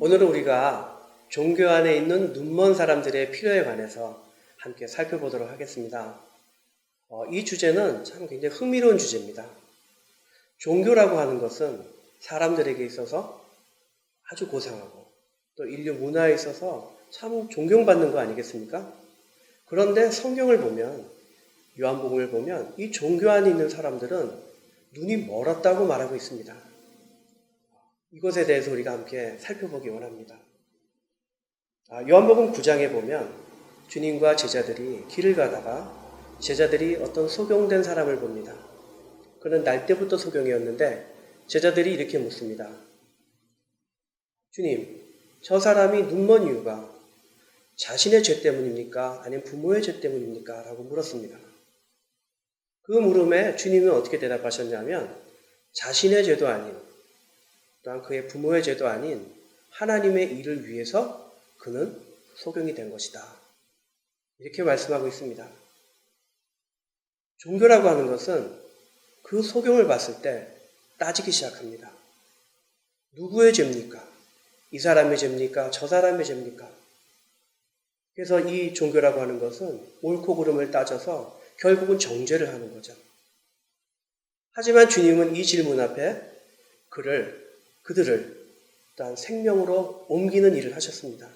오늘은 우리가 종교 안에 있는 눈먼 사람들의 필요에 관해서 함께 살펴보도록 하겠습니다. 이 주제는 참 굉장히 흥미로운 주제입니다. 종교라고 하는 것은 사람들에게 있어서 아주 고상하고 또 인류 문화에 있어서 참 존경받는 거 아니겠습니까? 그런데 성경을 보면, 요한복음을 보면 이 종교 안에 있는 사람들은 눈이 멀었다고 말하고 있습니다. 이것에 대해서 우리가 함께 살펴보기 원합니다. 요한복음 9장에 보면 주님과 제자들이 길을 가다가 제자들이 어떤 소경된 사람을 봅니다. 그는 날 때부터 소경이었는데 제자들이 이렇게 묻습니다. 주님, 저 사람이 눈먼 이유가 자신의 죄 때문입니까? 아니면 부모의 죄 때문입니까? 라고 물었습니다. 그 물음에 주님은 어떻게 대답하셨냐면 자신의 죄도 아닌, 또한 그의 부모의 죄도 아닌 하나님의 일을 위해서 그는 소경이 된 것이다. 이렇게 말씀하고 있습니다. 종교라고 하는 것은 그 소경을 봤을 때 따지기 시작합니다. 누구의 죄입니까? 이 사람의 죄입니까? 저 사람의 죄입니까? 그래서 이 종교라고 하는 것은 옳고 그름을 따져서 결국은 정죄를 하는 거죠. 하지만 주님은 이 질문 앞에 그들을 또한 생명으로 옮기는 일을 하셨습니다.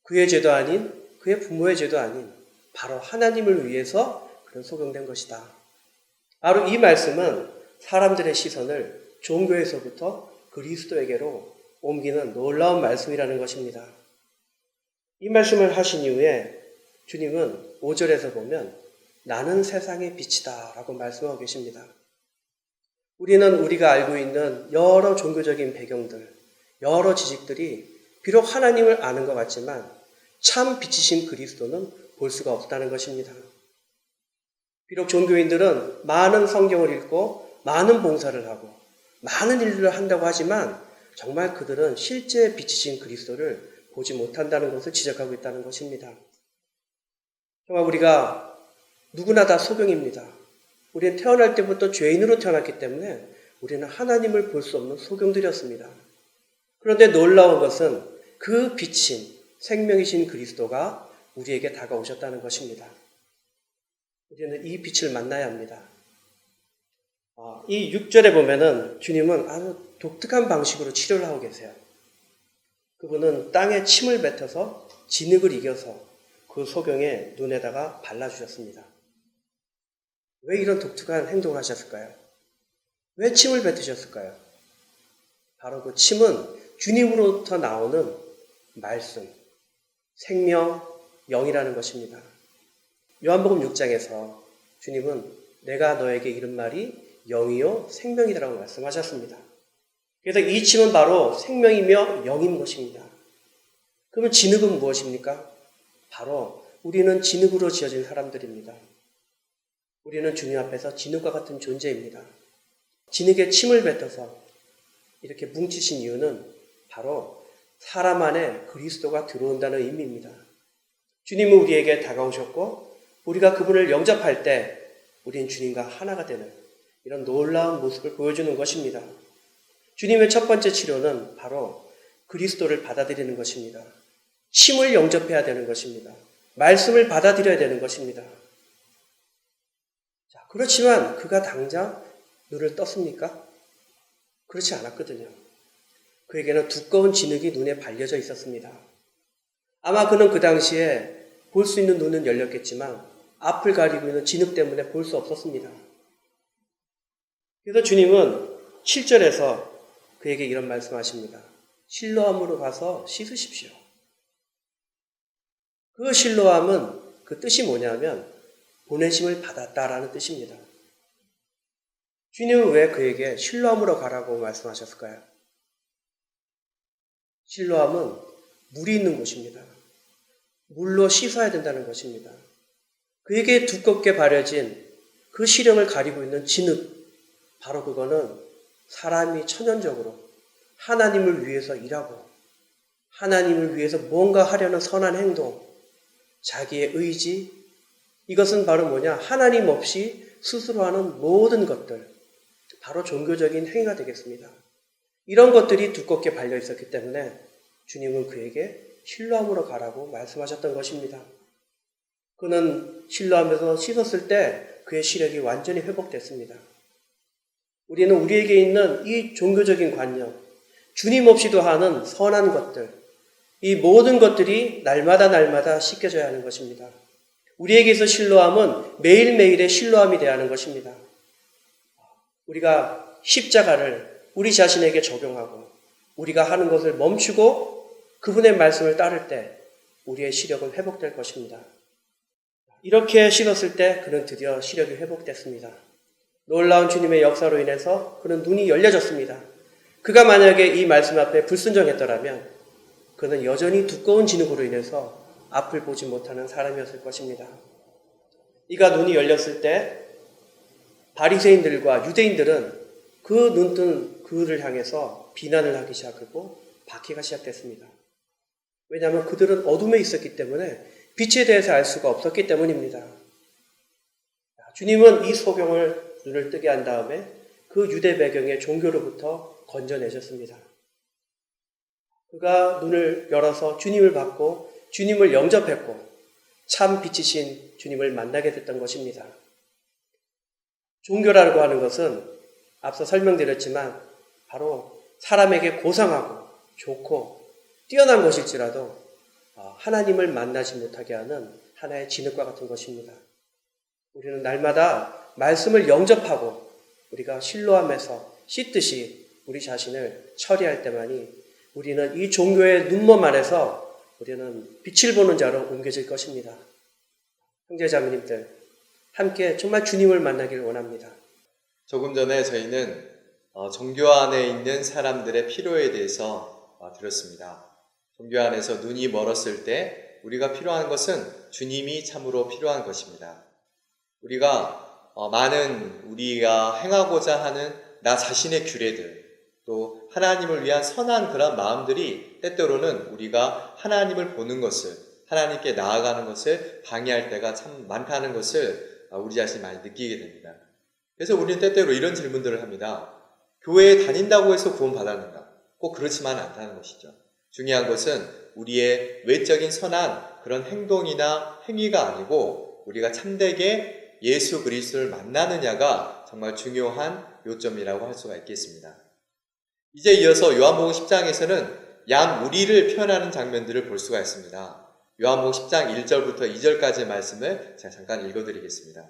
그의 죄도 아닌, 그의 부모의 죄도 아닌 바로 하나님을 위해서 그는 소경된 것이다. 바로 이 말씀은 사람들의 시선을 종교에서부터 그리스도에게로 옮기는 놀라운 말씀이라는 것입니다. 이 말씀을 하신 이후에 주님은 5절에서 보면 나는 세상의 빛이다 라고 말씀하고 계십니다. 우리는 우리가 알고 있는 여러 종교적인 배경들, 여러 지식들이 비록 하나님을 아는 것 같지만 참 빛이신 그리스도는 볼 수가 없다는 것입니다. 비록 종교인들은 많은 성경을 읽고 많은 봉사를 하고 많은 일들을 한다고 하지만 정말 그들은 실제 빛이신 그리스도를 보지 못한다는 것을 지적하고 있다는 것입니다. 정말 우리가 누구나 다 소경입니다. 우리는 태어날 때부터 죄인으로 태어났기 때문에 우리는 하나님을 볼 수 없는 소경들이었습니다. 그런데 놀라운 것은 그 빛인 생명이신 그리스도가 우리에게 다가오셨다는 것입니다. 우리는 이 빛을 만나야 합니다. 이 6절에 보면은 주님은 아주 독특한 방식으로 치료를 하고 계세요. 그분은 땅에 침을 뱉어서 진흙을 이겨서 그 소경의 눈에다가 발라주셨습니다. 왜 이런 독특한 행동을 하셨을까요? 왜 침을 뱉으셨을까요? 바로 그 침은 주님으로부터 나오는 말씀, 생명, 영이라는 것입니다. 요한복음 6장에서 주님은 내가 너에게 이른 말이 영이요 생명이라고 말씀하셨습니다. 그래서 이 침은 바로 생명이며 영인 것입니다. 그러면 진흙은 무엇입니까? 바로 우리는 진흙으로 지어진 사람들입니다. 우리는 주님 앞에서 진흙과 같은 존재입니다. 진흙에 침을 뱉어서 이렇게 뭉치신 이유는 바로 사람 안에 그리스도가 들어온다는 의미입니다. 주님은 우리에게 다가오셨고 우리가 그분을 영접할 때 우리는 주님과 하나가 되는 이런 놀라운 모습을 보여주는 것입니다. 주님의 첫 번째 치료는 바로 그리스도를 받아들이는 것입니다. 침을 영접해야 되는 것입니다. 말씀을 받아들여야 되는 것입니다. 그렇지만 그가 당장 눈을 떴습니까? 그렇지 않았거든요. 그에게는 두꺼운 진흙이 눈에 발려져 있었습니다. 아마 그는 그 당시에 볼 수 있는 눈은 열렸겠지만 앞을 가리고 있는 진흙 때문에 볼 수 없었습니다. 그래서 주님은 7절에서 그에게 이런 말씀하십니다. 실로암으로 가서 씻으십시오. 그 실로암은 그 뜻이 뭐냐면 보내심을 받았다라는 뜻입니다. 주님은 왜 그에게 실로암으로 가라고 말씀하셨을까요? 실로암은 물이 있는 곳입니다. 물로 씻어야 된다는 것입니다. 그에게 두껍게 바려진 그 시력을 가리고 있는 진흙, 바로 그거는 사람이 천연적으로 하나님을 위해서 일하고 하나님을 위해서 뭔가 하려는 선한 행동, 자기의 의지, 이것은 바로 뭐냐? 하나님 없이 스스로 하는 모든 것들, 바로 종교적인 행위가 되겠습니다. 이런 것들이 두껍게 발려 있었기 때문에 주님은 그에게 실로암으로 가라고 말씀하셨던 것입니다. 그는 실로암에서 씻었을 때 그의 시력이 완전히 회복됐습니다. 우리는 우리에게 있는 이 종교적인 관념, 주님 없이도 하는 선한 것들, 이 모든 것들이 날마다 씻겨져야 하는 것입니다. 우리에게서 실로암은 매일매일의 실로암이 되어야 하는 것입니다. 우리가 십자가를 우리 자신에게 적용하고 우리가 하는 것을 멈추고 그분의 말씀을 따를 때 우리의 시력은 회복될 것입니다. 이렇게 씻었을 때 그는 드디어 시력이 회복됐습니다. 놀라운 주님의 역사로 인해서 그는 눈이 열려졌습니다. 그가 만약에 이 말씀 앞에 불순종했더라면 그는 여전히 두꺼운 진흙으로 인해서 앞을 보지 못하는 사람이었을 것입니다. 이가 눈이 열렸을 때 바리새인들과 유대인들은 그 눈뜬 그를 향해서 비난을 하기 시작하고 박해가 시작됐습니다. 왜냐하면 그들은 어둠에 있었기 때문에 빛에 대해서 알 수가 없었기 때문입니다. 주님은 이 소경을 눈을 뜨게 한 다음에 그 유대 배경의 종교로부터 건져내셨습니다. 그가 눈을 열어서 주님을 받고 주님을 영접했고 참 빛이신 주님을 만나게 됐던 것입니다. 종교라고 하는 것은 앞서 설명드렸지만 바로 사람에게 고상하고 좋고 뛰어난 것일지라도 하나님을 만나지 못하게 하는 하나의 진흙과 같은 것입니다. 우리는 날마다 말씀을 영접하고 우리가 실로암에서 씻듯이 우리 자신을 처리할 때만이 우리는 이 종교의 눈먼 안에서 우리는 빛을 보는 자로 옮겨질 것입니다. 형제자매님들, 함께 정말 주님을 만나기를 원합니다. 조금 전에 저희는 종교 안에 있는 사람들의 필요에 대해서 들었습니다. 종교 안에서 눈이 멀었을 때 우리가 필요한 것은 주님이 참으로 필요한 것입니다. 우리가 많은 우리가 행하고자 하는 나 자신의 규례들, 또 하나님을 위한 선한 그런 마음들이 때때로는 우리가 하나님을 보는 것을, 하나님께 나아가는 것을 방해할 때가 참 많다는 것을 우리 자신이 많이 느끼게 됩니다. 그래서 우리는 때때로 이런 질문들을 합니다. 교회에 다닌다고 해서 구원받았는가? 꼭 그렇지만 않다는 것이죠. 중요한 것은 우리의 외적인 선한 그런 행동이나 행위가 아니고 우리가 참되게 예수 그리스도를 만나느냐가 정말 중요한 요점이라고 할 수가 있겠습니다. 이제 이어서 요한복음 10장에서는 양우리를 표현하는 장면들을 볼 수가 있습니다. 요한복음 10장 1절부터 2절까지의 말씀을 제가 잠깐 읽어드리겠습니다.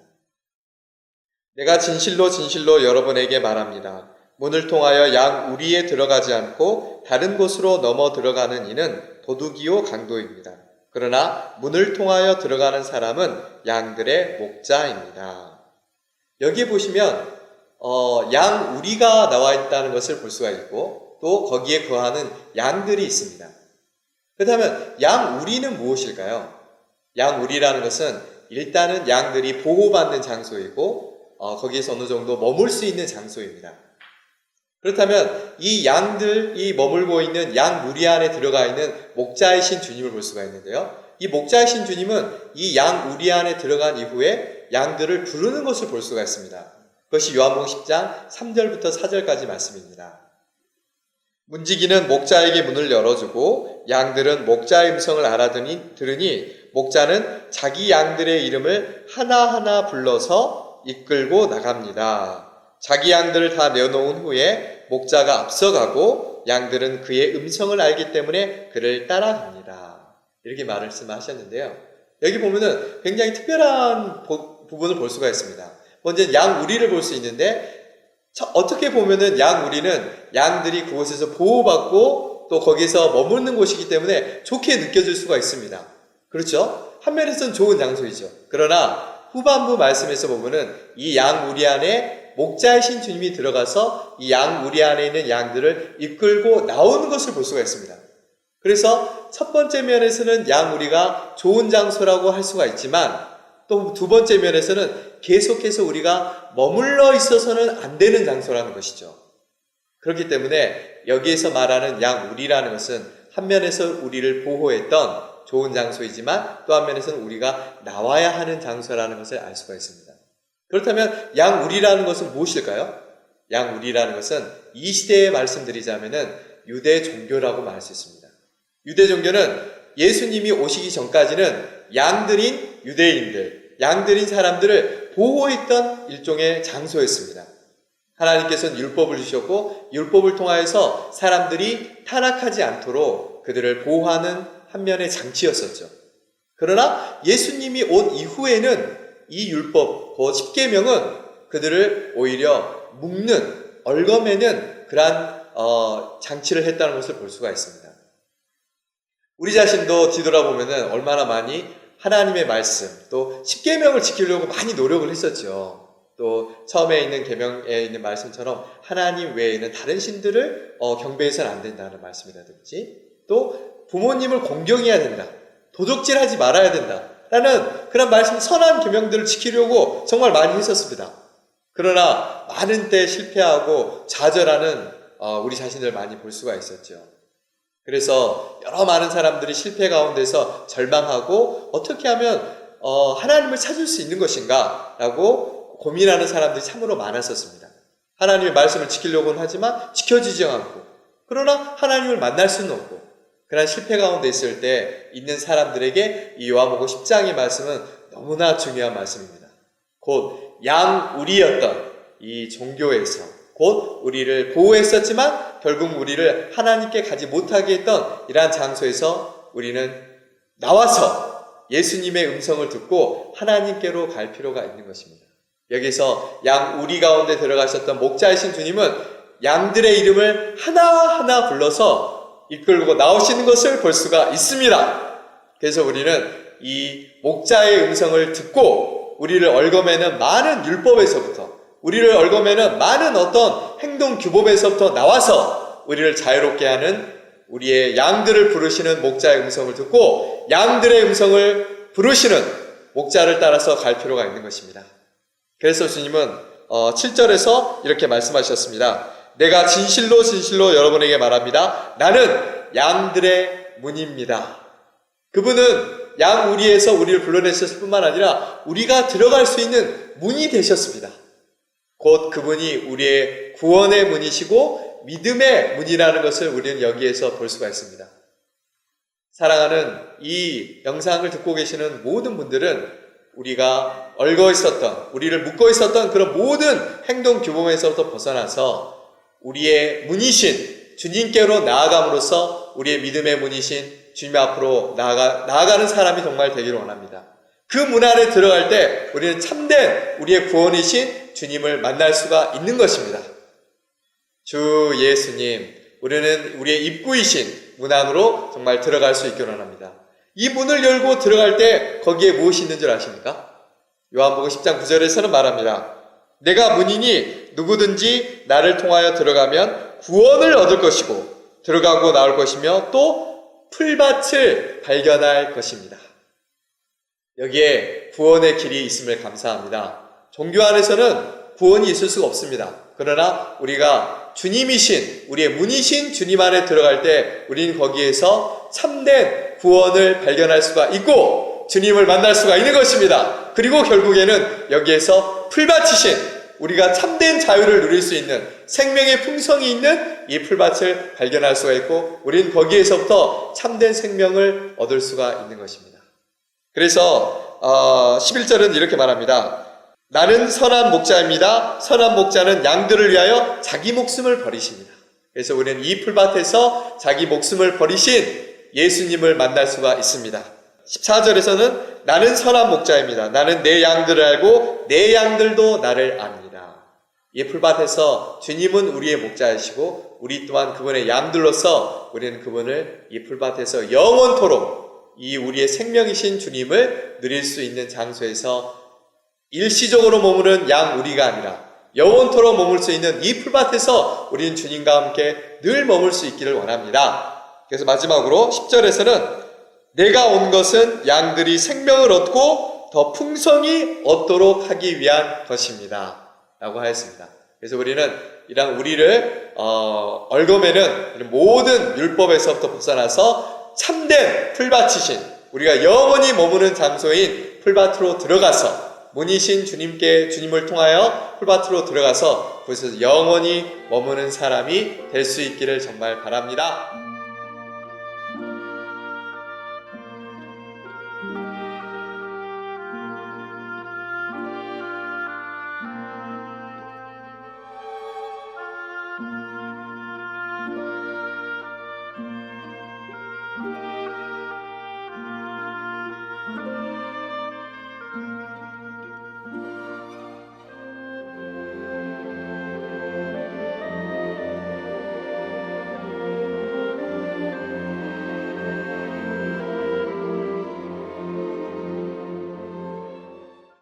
내가 진실로 진실로 여러분에게 말합니다. 문을 통하여 양우리에 들어가지 않고 다른 곳으로 넘어 들어가는 이는 도둑이요 강도입니다. 그러나 문을 통하여 들어가는 사람은 양들의 목자입니다. 여기 보시면 양우리가 나와 있다는 것을 볼 수가 있고 또 거기에 거하는 양들이 있습니다. 그렇다면 양우리는 무엇일까요? 양우리라는 것은 일단은 양들이 보호받는 장소이고 거기에서 어느 정도 머물 수 있는 장소입니다. 그렇다면 이 양들이 머물고 있는 양무리 안에 들어가 있는 목자이신 주님을 볼 수가 있는데요. 이 목자이신 주님은 이 양우리 안에 들어간 이후에 양들을 부르는 것을 볼 수가 있습니다. 그것이 요한복음 10장 3절부터 4절까지 말씀입니다. 문지기는 목자에게 문을 열어주고 양들은 목자의 음성을 들으니 목자는 자기 양들의 이름을 하나하나 불러서 이끌고 나갑니다. 자기 양들을 다 내어놓은 후에 목자가 앞서가고 양들은 그의 음성을 알기 때문에 그를 따라갑니다. 이렇게 말씀하셨는데요. 여기 보면은 굉장히 특별한 부분을 볼 수가 있습니다. 먼저 양우리를 볼 수 있는데 어떻게 보면은 양우리는 양들이 그곳에서 보호받고 또 거기서 머무는 곳이기 때문에 좋게 느껴질 수가 있습니다. 그렇죠? 한면에서는 좋은 장소이죠. 그러나 후반부 말씀에서 보면은 이 양우리 안에 목자이신 주님이 들어가서 이 양우리 안에 있는 양들을 이끌고 나오는 것을 볼 수가 있습니다. 그래서 첫 번째 면에서는 양우리가 좋은 장소라고 할 수가 있지만 또 두 번째 면에서는 계속해서 우리가 머물러 있어서는 안 되는 장소라는 것이죠. 그렇기 때문에 여기에서 말하는 양우리라는 것은 한 면에서 우리를 보호했던 좋은 장소이지만 또 한 면에서는 우리가 나와야 하는 장소라는 것을 알 수가 있습니다. 그렇다면 양우리라는 것은 무엇일까요? 양우리라는 것은 이 시대에 말씀드리자면은 유대 종교라고 말할 수 있습니다. 유대 종교는 예수님이 오시기 전까지는 양들인 유대인들, 양들인 사람들을 보호했던 일종의 장소였습니다. 하나님께서는 율법을 주셨고 율법을 통하여서 사람들이 타락하지 않도록 그들을 보호하는 한 면의 장치였었죠. 그러나 예수님이 온 이후에는 이 율법, 그 십계명은 그들을 오히려 묶는, 얽어매는 그러한 장치를 했다는 것을 볼 수가 있습니다. 우리 자신도 뒤돌아보면 얼마나 많이 하나님의 말씀, 또 십계명을 지키려고 많이 노력을 했었죠. 또 처음에 있는 계명에 있는 말씀처럼 하나님 외에는 다른 신들을 경배해서는 안 된다는 말씀이라든지, 또 부모님을 공경해야 된다, 도둑질하지 말아야 된다 라는 그런 말씀, 선한 계명들을 지키려고 정말 많이 했었습니다. 그러나 많은 때 실패하고 좌절하는 우리 자신을 많이 볼 수가 있었죠. 그래서 여러 많은 사람들이 실패 가운데서 절망하고 어떻게 하면 하나님을 찾을 수 있는 것인가 라고 고민하는 사람들이 참으로 많았었습니다. 하나님의 말씀을 지키려고는 하지만 지켜지지 않고, 그러나 하나님을 만날 수는 없고, 그런 실패 가운데 있을 때 있는 사람들에게 이 요한복음 10장의 말씀은 너무나 중요한 말씀입니다. 곧 양우리였던 이 종교에서, 곧 우리를 보호했었지만 결국 우리를 하나님께 가지 못하게 했던 이러한 장소에서 우리는 나와서 예수님의 음성을 듣고 하나님께로 갈 필요가 있는 것입니다. 여기서 양우리 가운데 들어가셨던 목자이신 주님은 양들의 이름을 하나하나 불러서 이끌고 나오시는 것을 볼 수가 있습니다. 그래서 우리는 이 목자의 음성을 듣고 우리를 얽어매는 많은 율법에서부터, 우리를 얽어매는 많은 어떤 행동 규범에서부터 나와서 우리를 자유롭게 하는 우리의 양들을 부르시는 목자의 음성을 듣고 양들의 음성을 부르시는 목자를 따라서 갈 필요가 있는 것입니다. 그래서 주님은 7절에서 이렇게 말씀하셨습니다. 내가 진실로 진실로 여러분에게 말합니다. 나는 양들의 문입니다. 그분은 양우리에서 우리를 불러내셨을 뿐만 아니라 우리가 들어갈 수 있는 문이 되셨습니다. 곧 그분이 우리의 구원의 문이시고 믿음의 문이라는 것을 우리는 여기에서 볼 수가 있습니다. 사랑하는 이 영상을 듣고 계시는 모든 분들은 우리가 얽어 있었던, 우리를 묶어 있었던 그런 모든 행동 규범에서부터 벗어나서 우리의 문이신 주님께로 나아감으로써 우리의 믿음의 문이신 주님 앞으로 나아가는 사람이 정말 되기를 원합니다. 그 문 안에 들어갈 때 우리는 참된 우리의 구원이신 주님을 만날 수가 있는 것입니다. 주 예수님, 우리는 우리의 입구이신 문 안으로 정말 들어갈 수 있기를 원합니다. 이 문을 열고 들어갈 때 거기에 무엇이 있는 줄 아십니까? 요한복음 10장 9절에서는 말합니다. 내가 문이니 누구든지 나를 통하여 들어가면 구원을 얻을 것이고 들어가고 나올 것이며 또 풀밭을 발견할 것입니다. 여기에 구원의 길이 있음을 감사합니다. 종교 안에서는 구원이 있을 수가 없습니다. 그러나 우리가 주님이신, 우리의 문이신 주님 안에 들어갈 때 우리는 거기에서 참된 구원을 발견할 수가 있고 주님을 만날 수가 있는 것입니다. 그리고 결국에는 여기에서 풀밭이신, 우리가 참된 자유를 누릴 수 있는 생명의 풍성이 있는 이 풀밭을 발견할 수가 있고 우리는 거기에서부터 참된 생명을 얻을 수가 있는 것입니다. 그래서 11절은 이렇게 말합니다. 나는 선한 목자입니다. 선한 목자는 양들을 위하여 자기 목숨을 버리십니다. 그래서 우리는 이 풀밭에서 자기 목숨을 버리신 예수님을 만날 수가 있습니다. 14절에서는 나는 선한 목자입니다. 나는 내 양들을 알고 내 양들도 나를 압니다. 이 풀밭에서 주님은 우리의 목자이시고 우리 또한 그분의 양들로서 우리는 그분을 이 풀밭에서 영원토록 이 우리의 생명이신 주님을 누릴 수 있는 장소에서 일시적으로 머무는 양 우리가 아니라 영원토록 머물 수 있는 이 풀밭에서 우리는 주님과 함께 늘 머물 수 있기를 원합니다. 그래서 마지막으로 10절에서는 내가 온 것은 양들이 생명을 얻고 더 풍성히 얻도록 하기 위한 것입니다. 라고 하였습니다. 그래서 우리는 이런 우리를 얽어매는 모든 율법에서부터 벗어나서 참된 풀밭이신 우리가 영원히 머무는 장소인 풀밭으로 들어가서 문이신 주님을 통하여 풀밭으로 들어가서 거기서 영원히 머무는 사람이 될 수 있기를 정말 바랍니다. 네.